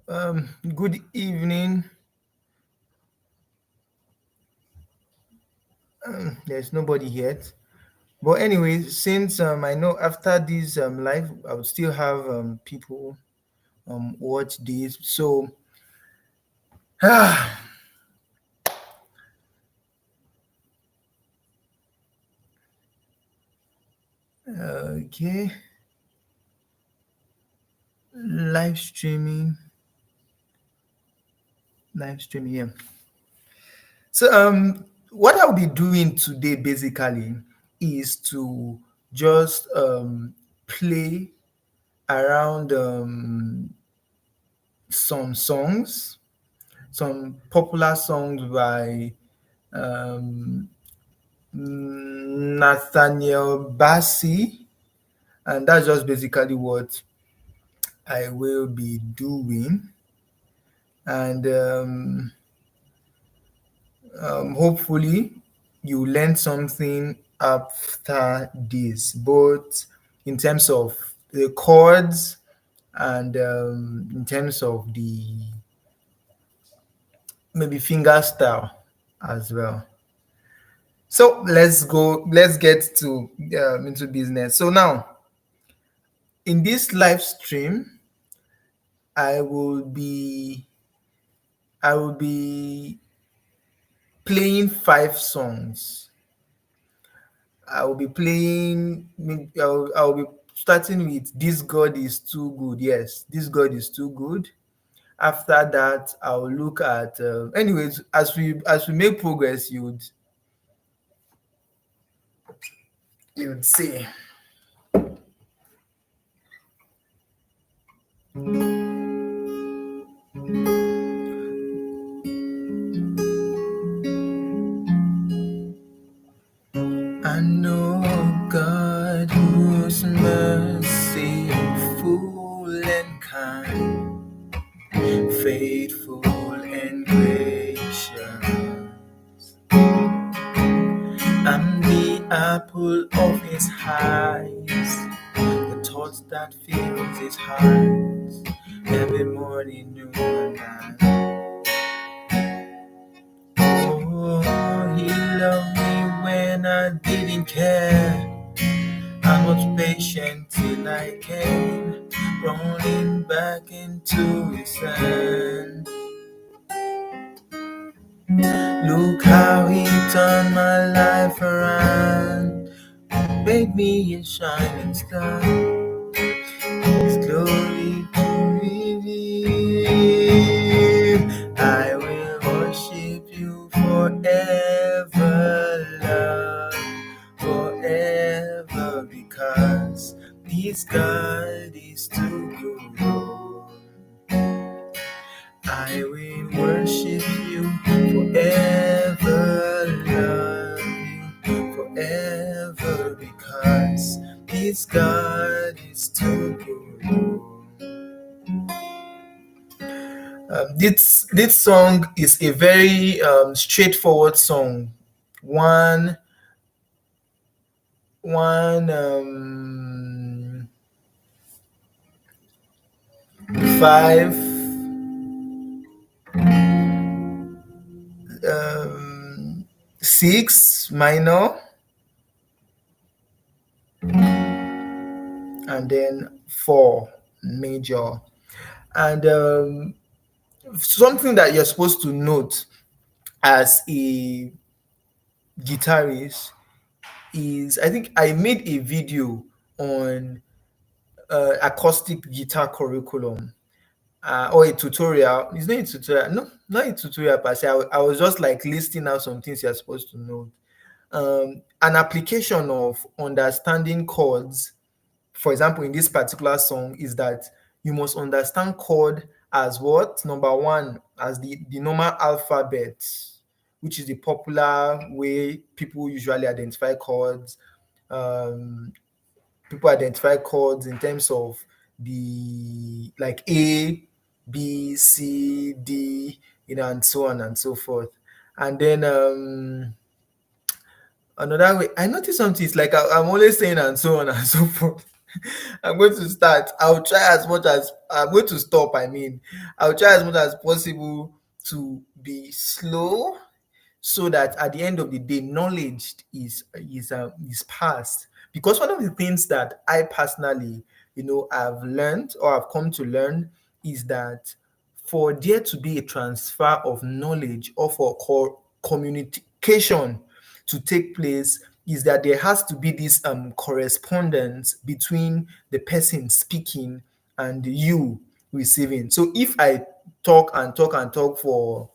Good evening. There's nobody yet. But anyway, since I know after this live, I would still have people watch this. So, ah, okay, live streaming, live streaming. Yeah. So, what I'll be doing today basically is to just play around some songs, some popular songs by um, Nathaniel Bassey, and that's just basically what I will be doing. And hopefully, you learn something after this, both in terms of the chords and in terms of the maybe finger style as well. So let's go. Let's get to into business. So now in this live stream, I will be I will be playing 5 songs. I will be playing. I will be starting with "This God is too good." Yes, this God is too good. After that, I'll look at. Anyways, as we make progress, you'd see. I know a God whose mercy full and kind, faithful and gracious. I'm the apple of his eyes, the thoughts that fills his heart every morning, noon and night. Oh, he loved me when I didn't care. I was patient till I came running back into his hand. Look how he turned my life around, made me a shining star. His glory to reveal. I will worship you forever, love, forever, because this God is too good. I will worship you forever, love you forever, because this God is too good. This song is a very straightforward song. One one 5 6 minor, and then 4 major. And something that you're supposed to note as a guitarist is, I think I made a video on acoustic guitar curriculum, or a tutorial. It's not a tutorial, no, not a tutorial per se. I was just like listing out some things you're supposed to know. An application of understanding chords, for example, in this particular song, is that you must understand chord as what? Number one, as the normal alphabet, which is the popular way people usually identify chords. Um, People identify chords in terms of the like A, B, C, D, and so on and so forth. And then another way, I noticed something. It's like I'm always saying and so on and so forth. I'm going to start. I'll try as much as I'm going to stop. I mean, I'll try as much as possible to be slow, so that at the end of the day, knowledge is passed. Because one of the things that I personally, I've learned or I've come to learn is that for there to be a transfer of knowledge or for communication to take place, is that there has to be this correspondence between the person speaking and you receiving. So if I talk and talk and talk for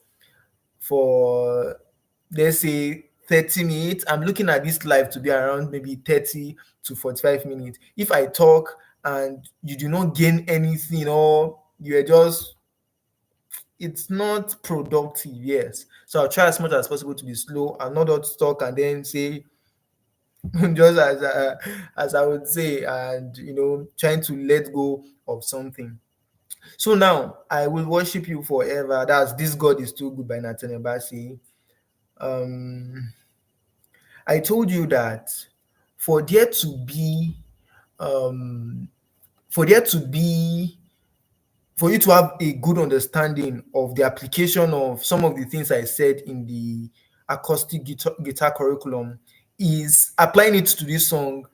let's say 30 minutes, I'm looking at this live to be around maybe 30 to 45 minutes. If I talk and you do not gain anything, or you're just, it's not productive. Yes, so I'll try as much as possible to be slow and not just talk and then say just as I would say, and trying to let go of something. So now, I will worship you forever. That's This God Is Too Good by Nathaniel Bassey. um I told you that for there to be um for there to be for you to have a good understanding of the application of some of the things I said in the acoustic guitar curriculum, is applying it to this song.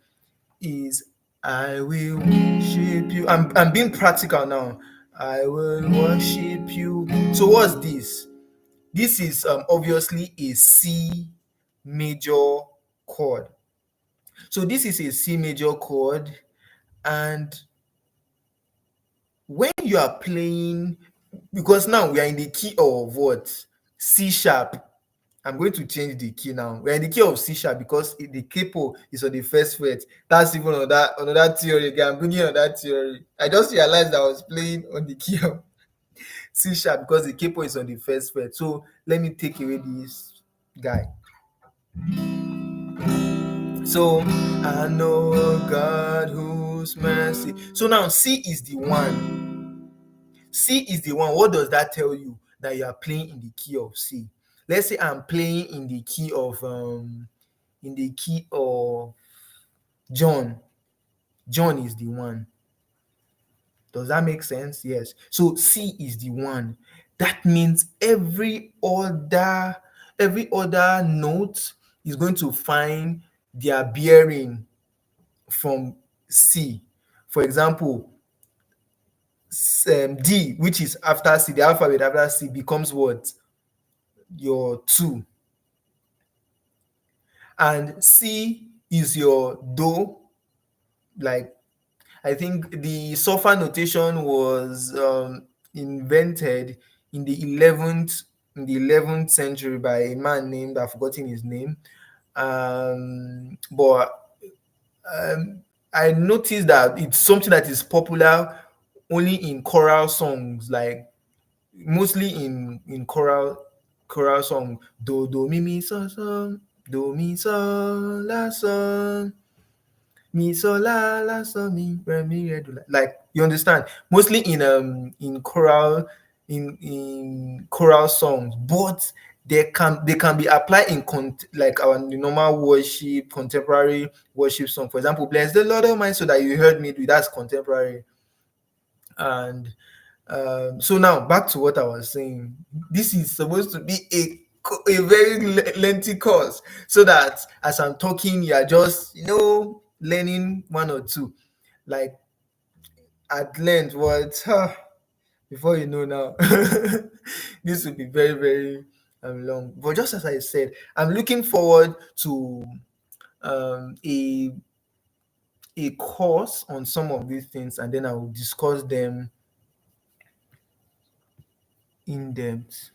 Is I will worship you. I'm being practical now. I will worship you. So what's this? This is obviously a C major chord. So this is a C major chord, and when you are playing, because now we are in the key of what? C sharp. I'm going to change the key now. We're in the key of C sharp because the capo is on the first fret. That's even another theory again. I'm bringing on that theory. I just realized I was playing on the key of C sharp because the capo is on the first fret. So let me take away this guy. So I know a God whose mercy. So now C is the one. C is the one. What does that tell you? That you are playing in the key of C. Let's say I'm playing in the key of John. John is the one. Does that make sense? Yes. So C is the one. That means every other note is going to find their bearing from C. For example, D, which is after C, the alphabet after C becomes what? Your 2. And C is your Do. Like, I think the sofa notation was invented in the 11th century by a man named, I've forgotten his name. But I noticed that it's something that is popular only in choral songs, like mostly in choral song. Do mi mi so, do mi so la so, mi so la so mi re mi re do la. Like, you understand? Mostly in choral songs, but they can be applied in like our normal worship, contemporary worship song. For example, bless the Lord of my soul that you heard me do. That's contemporary. And so now back to what I was saying. This is supposed to be a very lengthy course, so that as I'm talking, you are just learning one or two, like at length. What before you know now, this will be very very long. But just as I said, I'm looking forward to a course on some of these things, and then I will discuss them in depth.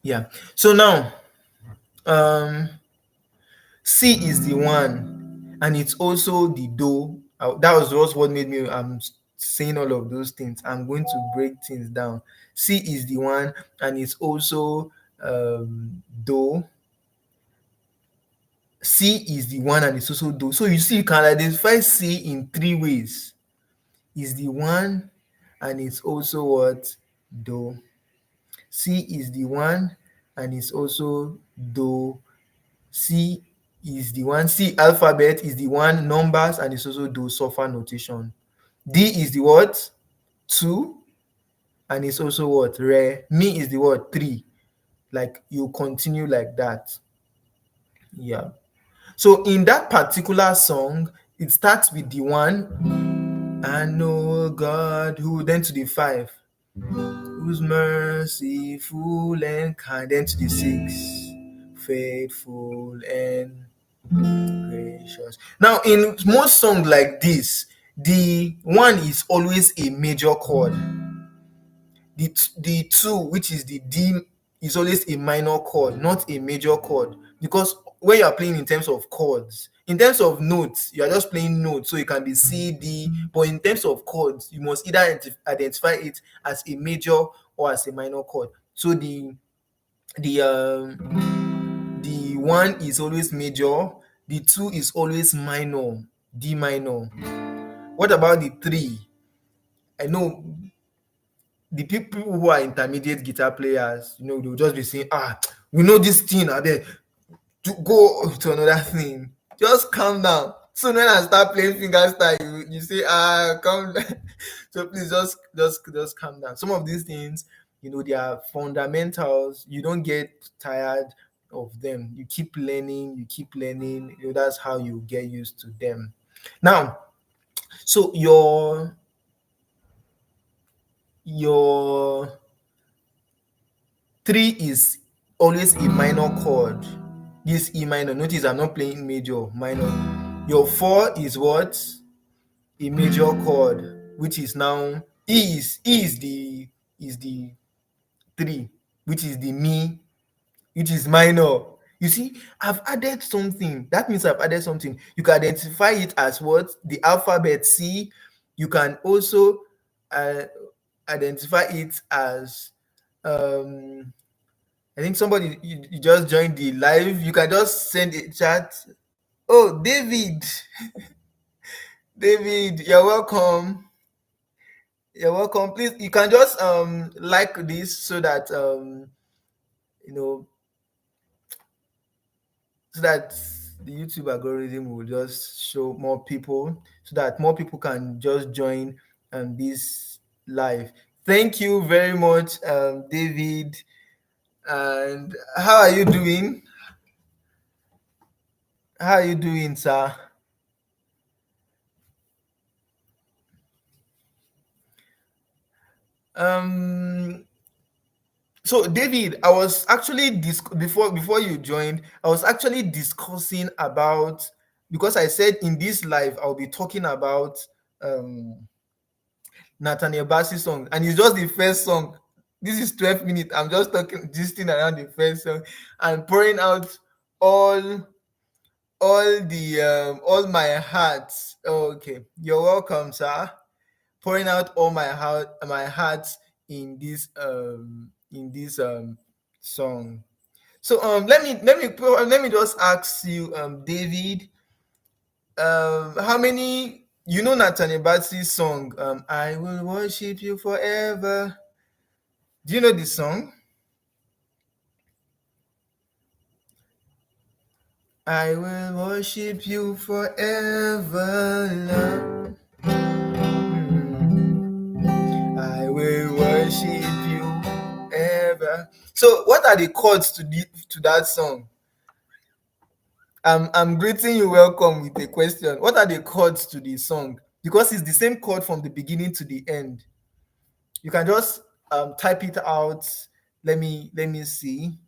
Yeah. So now, um C is the one, and it's also the Do. That was just what made me saying all of those things. I'm going to break things down. C is the one, and it's also Do. C is the one, and it's also Do. So you see, you can identify C in 3 ways. Is the one, and it's also what? Do. C is the one, and it's also Do, C is the one. C alphabet is the one numbers and it's also do sulfur notation. D is the what? 2 and it's also what? Re. Mi is the word 3. Like you continue like that. Yeah. So in that particular song, it starts with the 1. I know God who, then to the 5. Who's merciful and kind, then to the 6. Faithful and gracious. Now, in most songs like this, the 1 is always a major chord. The 2, which is the D, is always a minor chord, not a major chord. Because when you are playing in terms of chords, in terms of notes, you are just playing notes, so it can be C, D. But in terms of chords, you must either identify it as a major or as a minor chord. So the 1 is always major, the 2 is always minor, D minor. What about the 3? I know the people who are intermediate guitar players, they'll just be saying, we know this thing, and then to go to another thing. Just calm down. So when I start playing fingerstyle, you say, calm down. So please just calm down. Some of these things, they are fundamentals. You don't get tired of them. You keep learning, that's how you get used to them. Now, so your 3 is always a minor chord. This E minor. Notice I'm not playing major, minor. Your 4 is what? A major chord, which is now E is the 3, which is the Mi, which is minor. You see, I've added something. That means I've added something. You can identify it as what? The alphabet C. You can also identify it as I think somebody you just joined the live. You can just send a chat. Oh, David. David, you're welcome. You're welcome. Please, you can just like this so that you know so that the YouTube algorithm will just show more people, so that more people can just join this live. Thank you very much, David. And how are you doing? How are you doing, sir? So David, I was actually before you joined, I was actually discussing about, because I said in this live I'll be talking about Nathaniel Bassey song, and it's just the first song. This is 12 minutes. I'm just talking this thing around the first song and pouring out all all my heart. Okay, you're welcome, sir. Pouring out all my heart in this song. So let me just ask you, David, how many, Nathaniel Bassey's song, I will worship you forever. Do you know this song? I will worship you forever, love. I will worship you ever. So, what are the chords to that song? I'm greeting you welcome with a question. What are the chords to the song? Because it's the same chord from the beginning to the end. You can just type it out. Let me see.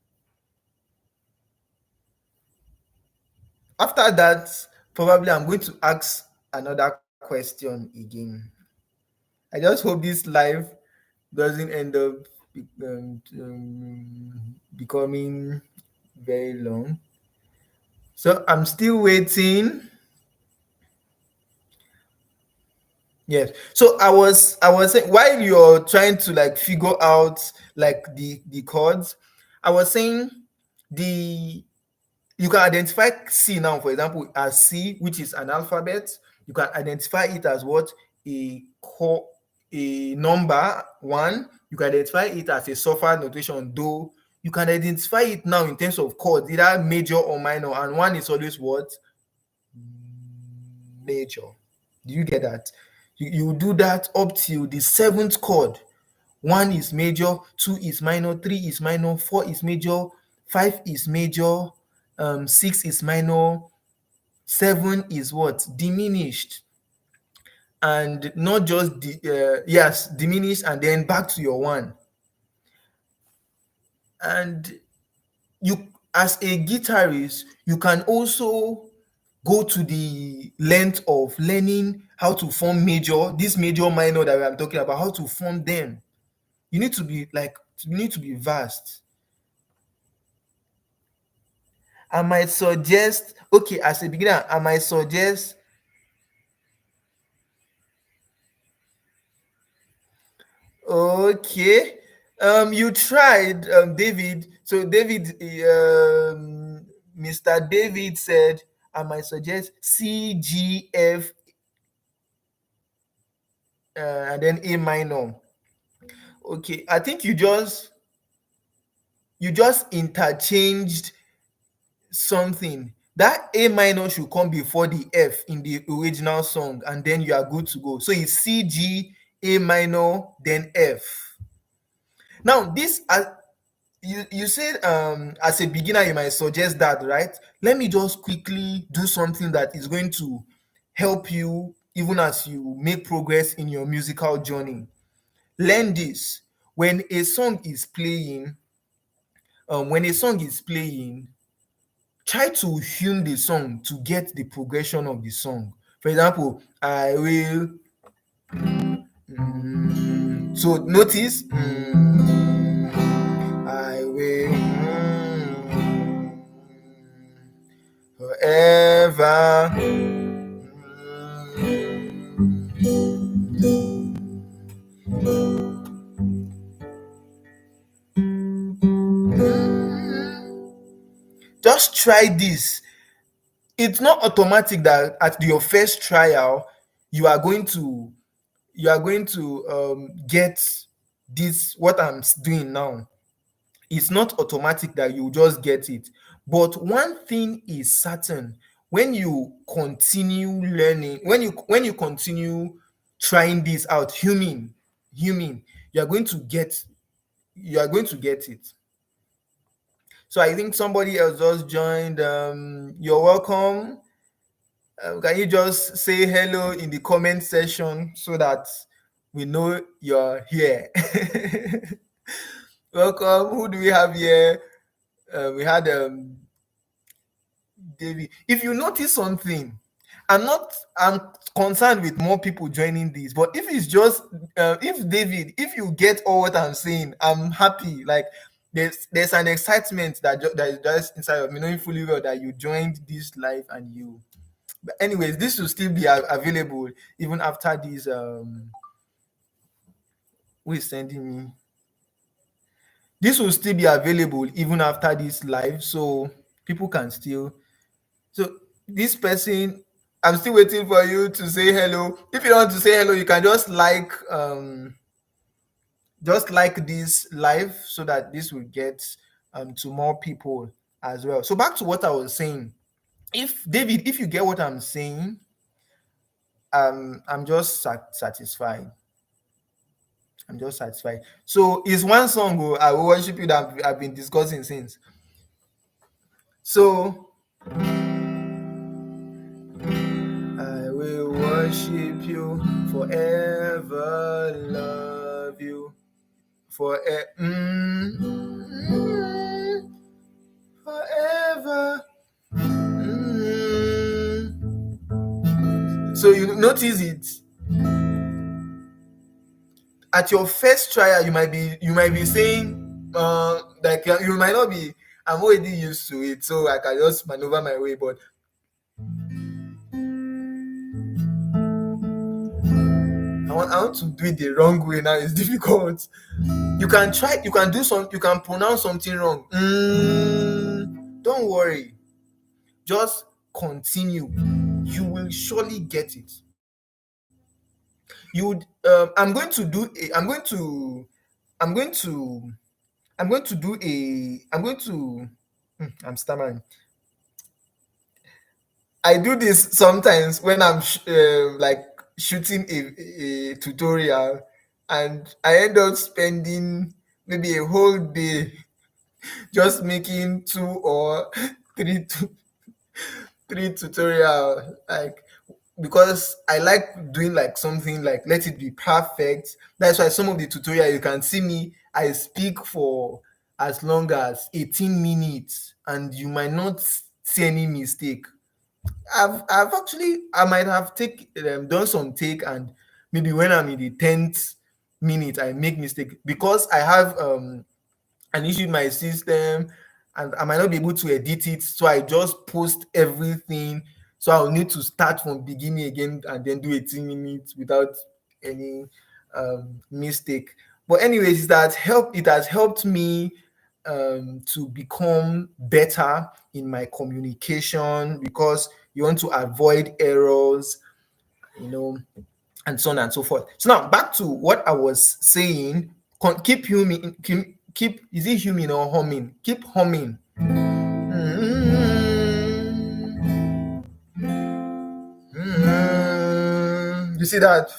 After that, probably I'm going to ask another question again. I just hope this live doesn't end up becoming very long. So I'm still waiting. Yes. So I was saying, while you're trying to like figure out like the chords, I was saying the you can identify C now, for example, as C, which is an alphabet. You can identify it as what? A number 1. You can identify it as a sulfur notation, Do. You can identify it now in terms of chords, either major or minor, and one is always what? Major. Do you get that? You do that up till the seventh chord. One is major, two is minor, three is minor, four is major, five is major, six is minor, seven is what? Diminished. And not just yes, diminished, and then back to your one. And you, as a guitarist, you can also go to the length of learning how to form major, this major minor that I'm talking about, how to form them. You need to be like, you need to be vast. I might suggest, okay, as a beginner, I might suggest, okay, you tried, David. So David, Mr. David said, I might suggest C, G, F, and then A minor. Okay, I think you just interchanged something. That A minor should come before the F in the original song, and then you are good to go. So it's C, G, A minor, then F. Now, this, you said, as a beginner you might suggest that, right? Let me just quickly do something that is going to help you even as you make progress in your musical journey. Learn this. When a song is playing, when a song is playing, try to hum the song to get the progression of the song. For example, I will, so notice, I will, forever, just try this. It's not automatic that at your first trial you are going to get this, what I'm doing now. It's not automatic that you just get it. But one thing is certain: when you continue learning, when you continue trying this out, humming, you are going to get it. So I think somebody else just joined. You're welcome. Can you just say hello in the comment section so that we know you're here? Welcome. Who do we have here? We had David. If you notice something, I'm concerned with more people joining this, but if it's just if David, if you get all what I'm saying, I'm happy. Like, there's an excitement that is just inside of me, knowing fully well that you joined this live, and you. But anyways, this will still be available even after this. Who is sending me? This will still be available even after this live, so people can still. So this person, I'm still waiting for you to say hello. If you don't want to say hello, you can just like this live so that this will get to more people as well. So back to what I was saying. If David, if you get what I'm saying, I'm just satisfied. I'm just satisfied. So it's one song, oh, I will worship you, that I've been discussing since. So I will worship you forever, love you forever, forever. So you notice it. At your first trial, you might be saying, like, you might not be. I'm already used to it, so I can just maneuver my way. But I want to do it the wrong way now. It's difficult. You can try. You can do some. You can pronounce something wrong. Don't worry. Just continue. You will surely get it. You would. I'm going to do. I'm going to I'm going to do a. I'm going to. I'm stammering. I do this sometimes when I'm like shooting a tutorial, and I end up spending maybe a whole day just making two or three three tutorial, like, because I like doing like something like let it be perfect. That's why some of the tutorial you can see me, I speak for as long as 18 minutes and you might not see any mistake. I've actually, I might have done some take, and maybe when I'm in the 10th minute I make mistake because I have an issue in my system and I might not be able to edit it. So I just post everything. So I'll need to start from beginning again and then do 18 minutes without any mistake. But anyways, it has helped me to become better in my communication because you want to avoid errors, you know, and so on and so forth. So now back to what I was saying. Keep humming. Keep, is it humming or humming? Keep humming. You see that?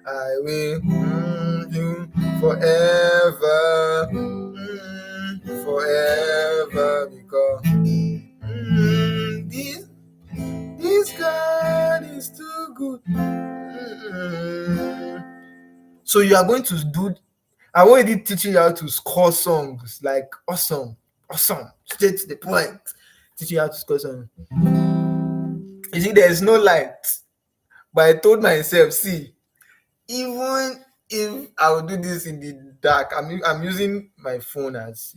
I will you forever, forever, because this God is too good. So you are going to do. I already teaching you how to score songs like awesome, awesome, straight to the point. Teaching you how to score songs. You see, there is no light, but I told myself, see, even if I will do this in the dark, I'm using my phone as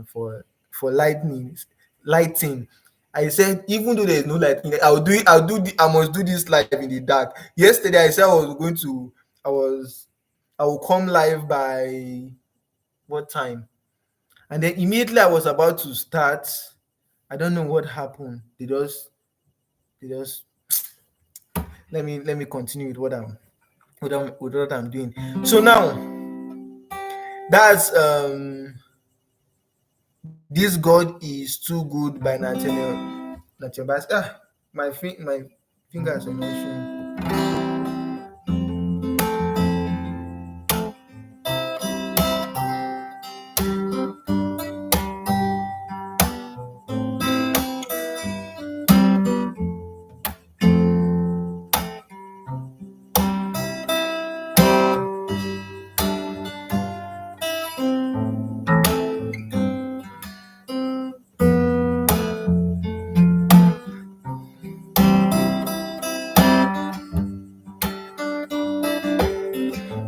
for lighting. I said even though there is no light, I'll do it. I must do this live in the dark. Yesterday I said I was I will come live by what time, and then immediately I was about to start. I don't know what happened. They just let me continue with what I'm doing. So now that's This God is Too Good by Nathaniel Bassey. My fingers are not showing.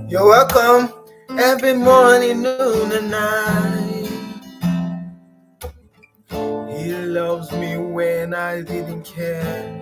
You're welcome every morning, noon, and night. He loves me when I didn't care.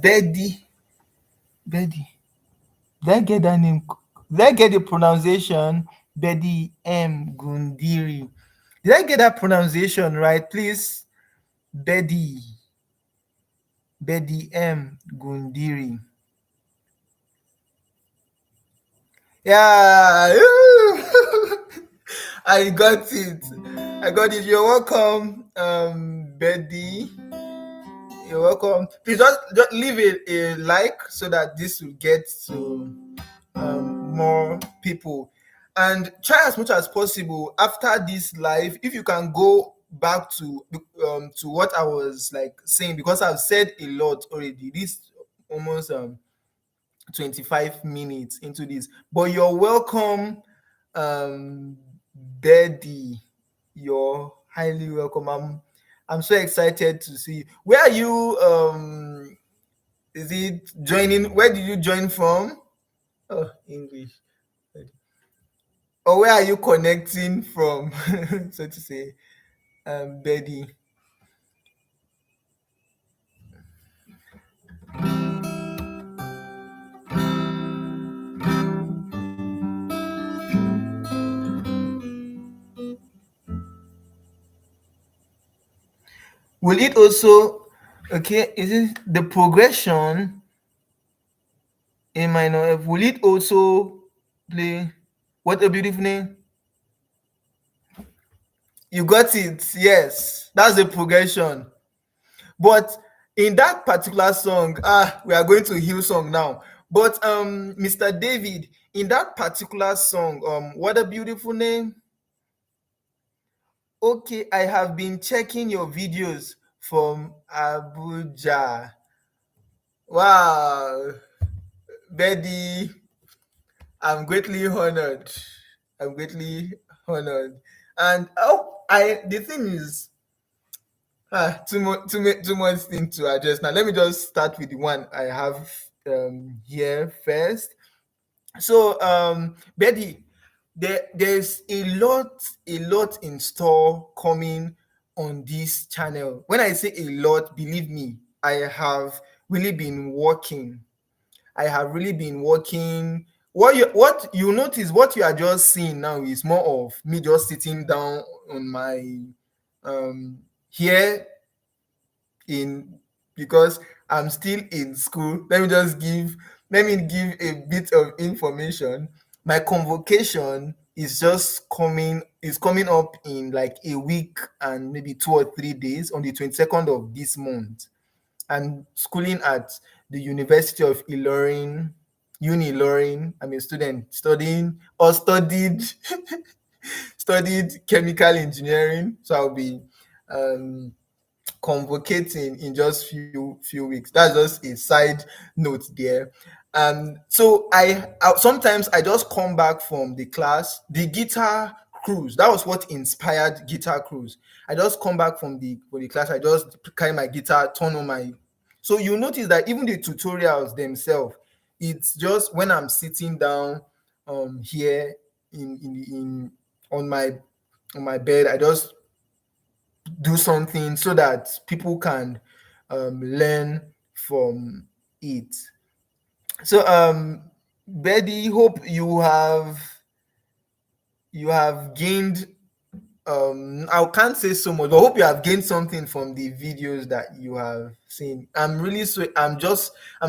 Betty, Betty. Did I get that name? Did I get the pronunciation? Betty M. Gundiri. Did I get that pronunciation right? Please, Betty M. Gundiri. Yeah. I got it. I got it. You're welcome, Betty. You're welcome. Please just leave a like so that this will get to more people, and try as much as possible after this live. If you can go back to what I was like saying, because I've said a lot already. This almost 25 minutes into this, but you're welcome, Betty. You're highly welcome. I'm so excited to see. Where are you? Is it joining? Where did you join from? Oh, English. Or where are you connecting from? So to say, Betty. Will it also? Okay, is it the progression in minor F? Will it also play? What a beautiful name! You got it. Yes, that's the progression. But in that particular song, we are going to heal song now. But Mr. David, in that particular song, what a beautiful name. Okay, I have been checking your videos from Abuja. Wow, Betty, I'm greatly honored. I'm greatly honored. And the thing is, too much thing to address. Now, let me just start with the one I have here first. So, Betty, there's a lot in store coming on this channel. When I say a lot, believe me, I have really been working. I have really been working. What you notice, what you are just seeing now is more of me just sitting down on my here in because I'm still in school. Let me give a bit of information. My convocation is coming up in like a week and maybe 2 or 3 days on the 22nd of this month. I'm schooling at the University of Ilorin, Uni Ilorin. I'm a student studying or studied chemical engineering. So I'll be um convocating in just few weeks. That's just a side note there. So sometimes I just come back from the class, the guitar cruise. That was what inspired guitar cruise. I just come back from the class. I just carry my guitar, turn on my. So you notice that even the tutorials themselves, it's just when I'm sitting down here in on my on my bed, I just do something so that people can learn from it. So, Betty, hope you have gained. I can't say so much, but hope you have gained something from the videos that you have seen. I'm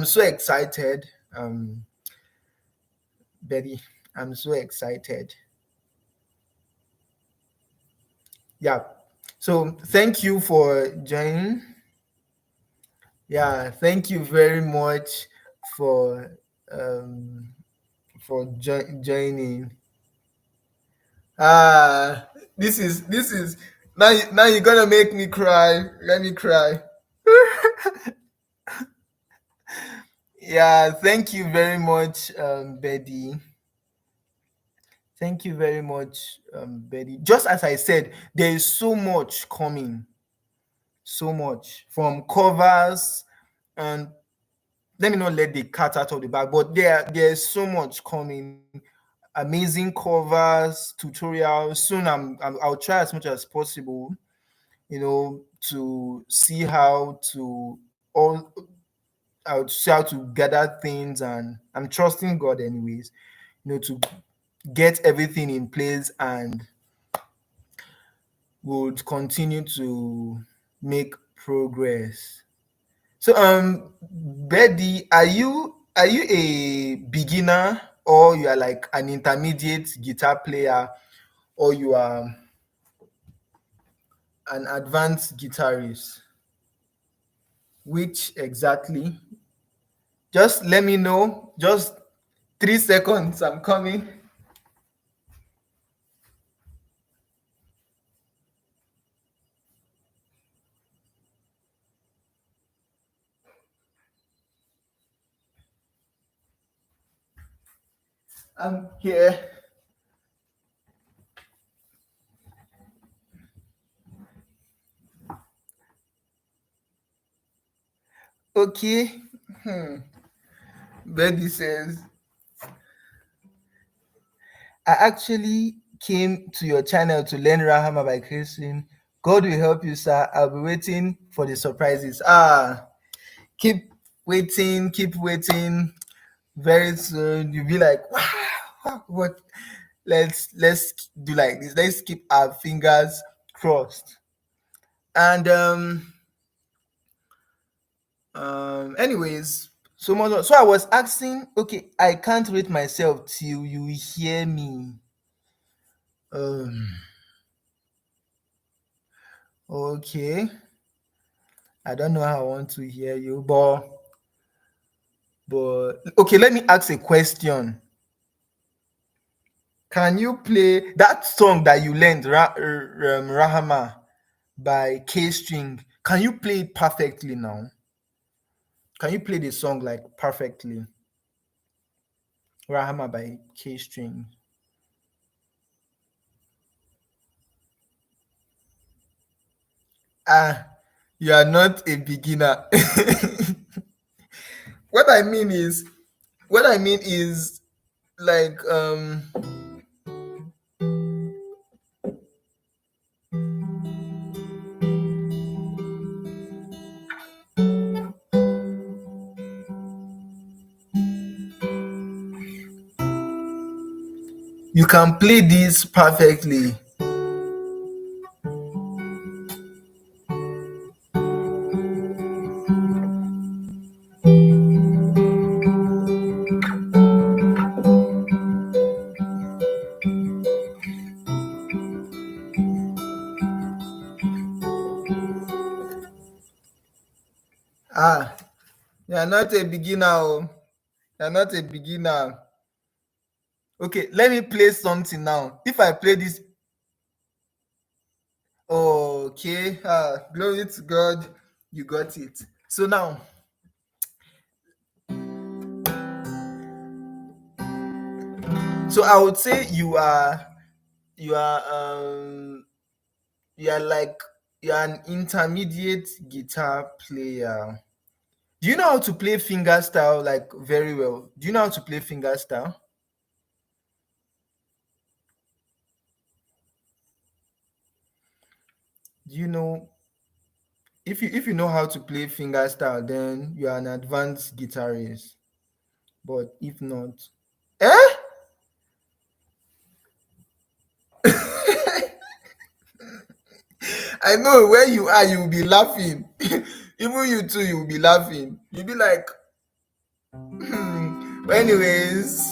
so excited, Betty. I'm so excited. Yeah. So thank you for joining. Yeah, thank you very much for um joining. Ah, this is now you're gonna make me cry. Let me cry. Yeah, thank you very much, Betty. Thank you very much, Betty. Just as I said, there is so much coming, so much from covers, and let me not let the cat out of the bag, but there's so much coming. Amazing covers, tutorials. Soon I'll try as much as possible, to see how to all I'll see how to gather things, and I'm trusting God anyways, to get everything in place, and would continue to make progress. So, Betty, are you a beginner, or you are like an intermediate guitar player, or you are an advanced guitarist? Which exactly? Just let me know. Just 3 seconds. I'm coming. I'm here. Okay. Hmm. Betty says, I actually came to your channel to learn Rahama by Christine. God will help you, sir. I'll be waiting for the surprises. Keep waiting, keep waiting. Very soon you'll be like, wow, what? Let's do like this. Let's keep our fingers crossed. And anyways, so I was asking, okay, I can't wait myself till you hear me. Um, okay. I don't know how I want to hear you, but okay, let me ask a question. Can you play that song that you learned, Rahama by K String? Can you play it perfectly now? Can you play the song like perfectly? Rahama by K String. Ah, you are not a beginner. what I mean is, what I mean is like you can play this perfectly. Ah, you are not a beginner. Oh. You are not a beginner. Okay, let me play something now. If I play this, okay, glory to God, you got it. So now, so I would say you are you are like you are an intermediate guitar player. Do you know how to play finger style like very well? Do you know how to play finger style? Do you know if you know how to play finger style, then you are an advanced guitarist. But if not, eh? I know where you are, you will be laughing. Even you too, you will be laughing. You'll be like, hmm. But anyways,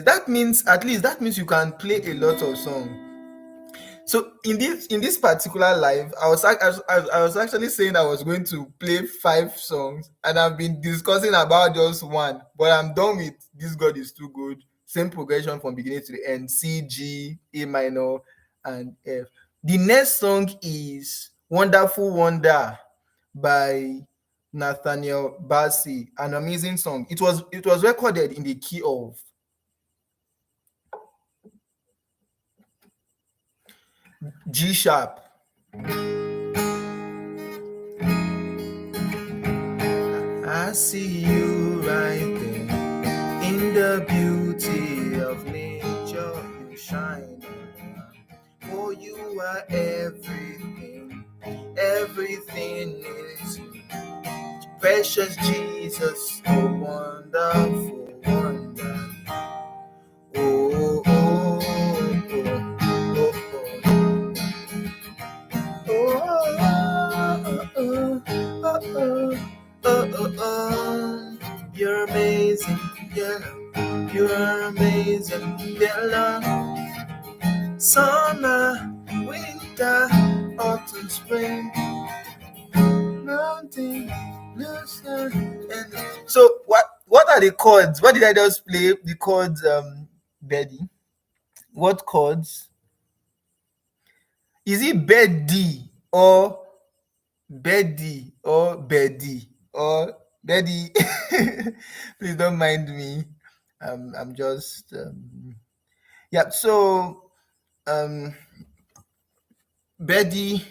that means at least that means you can play a lot of songs. So in this particular live, I was actually saying I was going to play 5 songs, and I've been discussing about just one. But I'm done with this. God is too good. Same progression from beginning to the end: C, G, A minor, and F. The next song is "Wonderful Wonder" by Nathaniel Bassey. An amazing song. It was recorded in the key of G sharp. I see you right there in the beauty of nature. You shine on. For you are everything, everything is you. Precious Jesus, oh wonderful wonder. Oh, oh, oh, oh, oh, oh, oh, oh, oh, oh. You're amazing, yeah. You're amazing, yeah. Summer, winter, autumn, spring, mountain, blue sky, and so what are the chords? What did I just play? The chords, Betty. What chords? Is it Betty or Betty or Betty or Betty? Please don't mind me. I'm just yeah. So um Betty,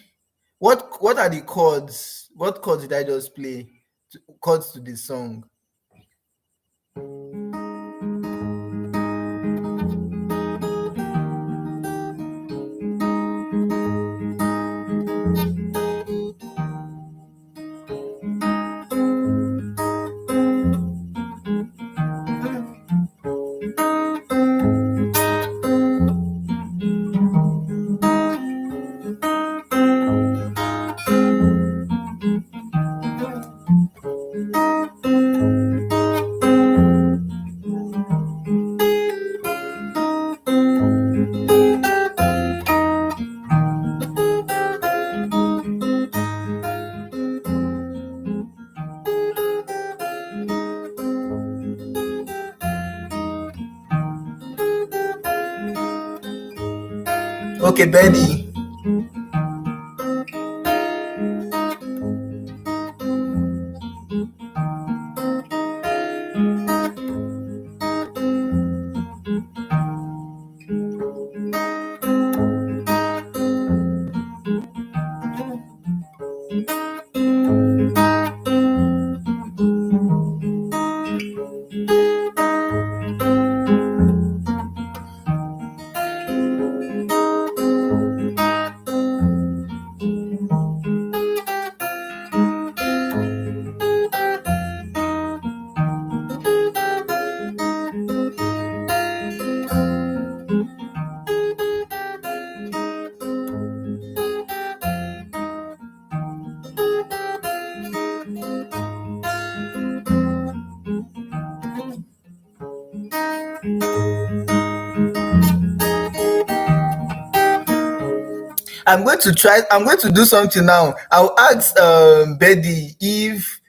what are the chords? What chords did I just play? Chords to the song. Okay, Betty. I'm going to do something now. I'll ask Betty if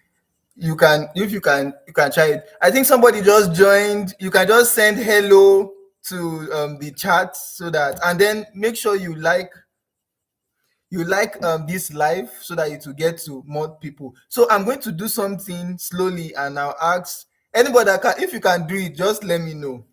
you can try it. I think somebody just joined. You can just send hello to the chat so that, and then make sure you like this live so that it will get to more people. So I'm going to do something slowly, and I'll ask anybody that can. If you can do it, just let me know.